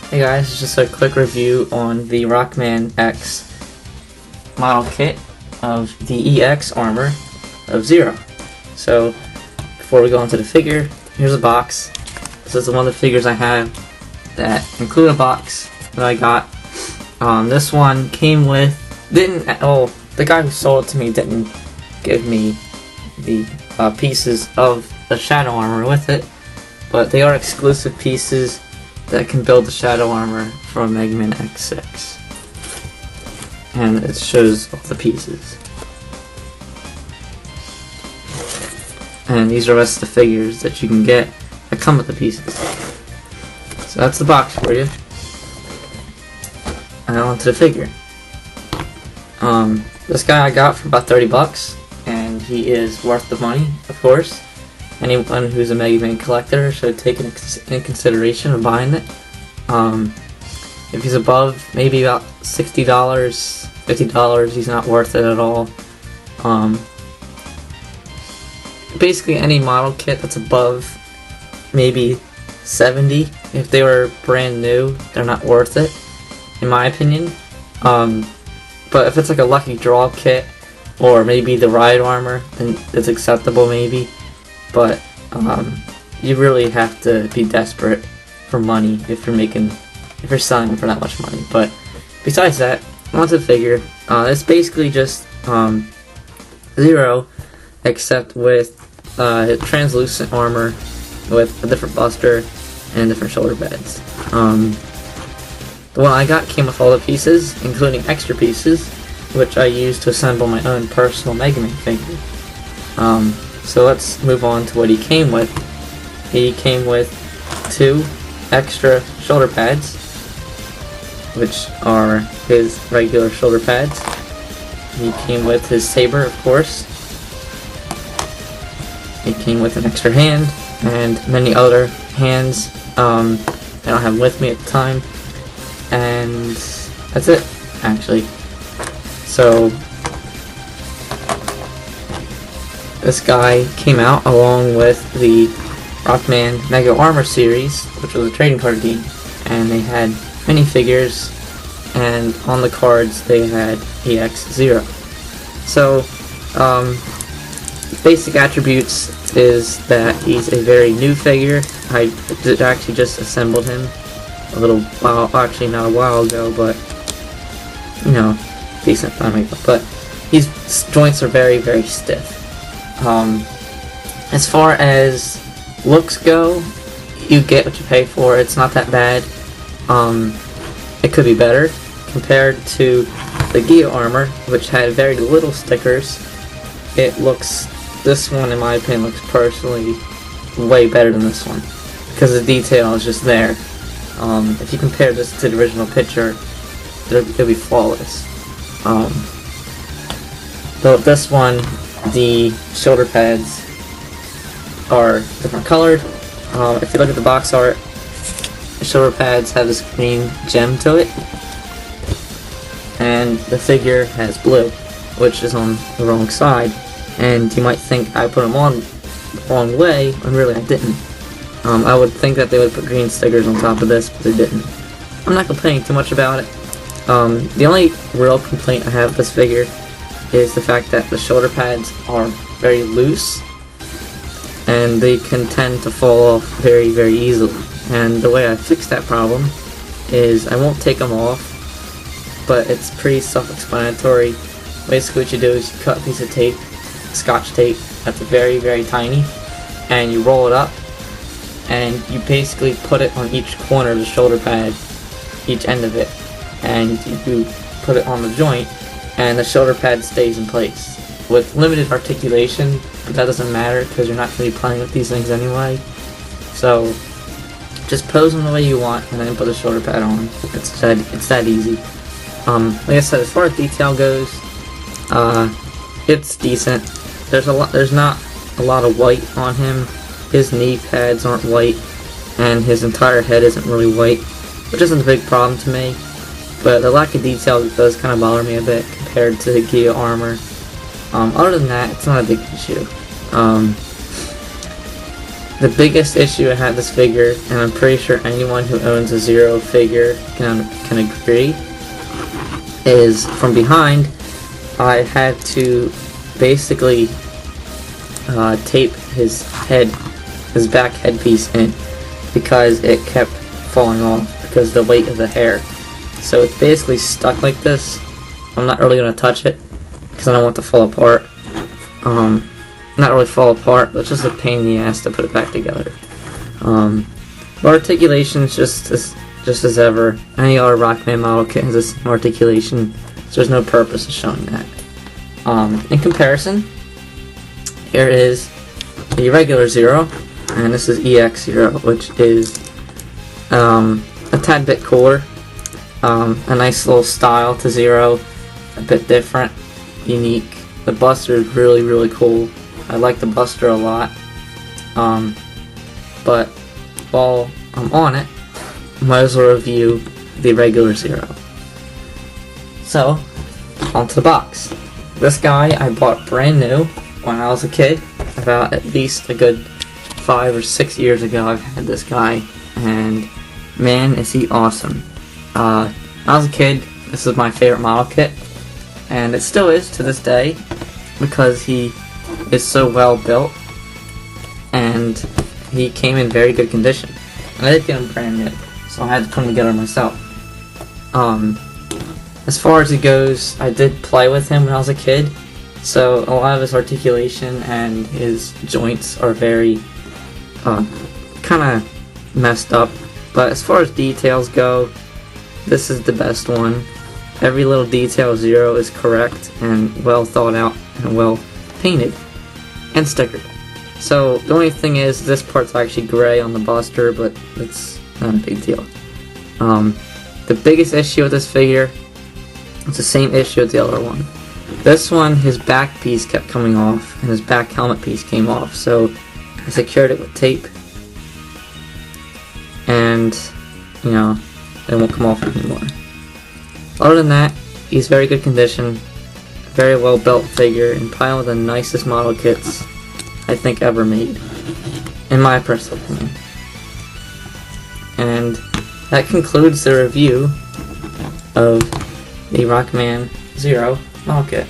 Hey guys, it's just a quick review on the Rockman X model kit of the EX armor of Zero. So, before we go into the figure, here's a box. This is one of the figures I have that include a box that I got. This one came with, the guy who sold it to me didn't give me the pieces of the shadow armor with it, but they are exclusive pieces that can build the shadow armor from Mega Man X6. And it shows all the pieces. And these are the rest of the figures that you can get that come with the pieces. So that's the box for you. And on to the figure. This guy I got for about 30 bucks, and he is worth the money, of course. Anyone who's a Mega Man collector should take it in consideration of buying it. If he's above maybe about $60, $50, he's not worth it at all. Basically any model kit that's above maybe 70, if they were brand new, they're not worth it, in my opinion. But if it's like a lucky draw kit, or maybe the ride armor, then it's acceptable maybe. But you really have to be desperate for money if you're selling them for that much money. But besides that, onto the figure. It's basically just Zero, except with translucent armor with a different buster and different shoulder pads. The one I got came with all the pieces, including extra pieces, which I used to assemble my own personal Mega Man figure. So let's move on to what he came with. He came with 2 extra shoulder pads, which are his regular shoulder pads. He came with his saber, of course. He came with an extra hand, and many other hands I don't have with me at the time. And that's it, actually. So this guy came out along with the Rockman Mega Armor series, which was a trading card game, and they had minifigures, and on the cards they had EX0. So, basic attributes is that he's a very new figure. I actually just assembled him a little while, actually not a while ago, but you know, decent time ago. But his joints are very, very stiff. As far as looks go, you get what you pay for. It's not that bad. It could be better compared to the Gia armor, which had very little stickers. This one, in my opinion, looks personally way better than this one because the detail is just there. If you compare this to the original picture, it'll be flawless. Though this one, the shoulder pads are different colored. If you look at the box art, the shoulder pads have this green gem to it, and the figure has blue, which is on the wrong side. And you might think I put them on the wrong way, when really I didn't. I would think that they would put green stickers on top of this, but they didn't. I'm not complaining too much about it. The only real complaint I have with this figure is the fact that the shoulder pads are very loose, and they can tend to fall off very, very easily. And the way I fix that problem is I won't take them off, but it's pretty self-explanatory. Basically what you do is you cut a piece of tape, scotch tape, that's very, very tiny, and you roll it up, and you basically put it on each corner of the shoulder pad, each end of it, and you put it on the joint, and the shoulder pad stays in place with limited articulation, but that doesn't matter because you're not going to be playing with these things anyway. So just pose them the way you want and then put the shoulder pad on. It's that easy. Like I said, as far as detail goes, it's decent. There's not a lot of white on him. His knee pads aren't white, and his entire head isn't really white, which isn't a big problem to me. But the lack of detail does kind of bother me a bit compared to the Gia armor. Other than that, it's not a big issue. The biggest issue I had this figure, and I'm pretty sure anyone who owns a Zero figure can agree, is from behind I had to basically tape his back headpiece in because it kept falling off because of the weight of the hair. So it's basically stuck like this. I'm not really going to touch it because I don't want it to fall apart. Not really fall apart, but it's just a pain in the ass to put it back together. The articulation is just as ever. Any other Rockman model kit has the same articulation, so there's no purpose of showing that. In comparison, here is the Irregular Zero, and this is EX Zero, which is a tad bit cooler. A nice little style to Zero, a bit different, unique. The Buster is really, really cool. I like the Buster a lot. But while I'm on it, I might as well review the Irregular Zero. So, onto the box. This guy I bought brand new when I was a kid. About at least a good 5 or 6 years ago I've had this guy, and man is he awesome. When I was a kid, this was my favorite model kit, and it still is to this day because he is so well built and he came in very good condition. And I did get him brand new, so I had to put him together myself. As far as he goes, I did play with him when I was a kid, so a lot of his articulation and his joints are very kind of messed up. But as far as details go, this is the best one. Every little detail of Zero is correct and well thought out and well painted and stickered. So the only thing is this part's actually gray on the Buster, but it's not a big deal. The biggest issue with this figure is the same issue with the other one. This one, his back piece kept coming off and his back helmet piece came off, so I secured it with tape, and you know, it won't come off anymore. Other than that, he's very good condition, very well built figure, and probably one of the nicest model kits I think ever made, in my personal opinion. And that concludes the review of the Rockman Zero model kit.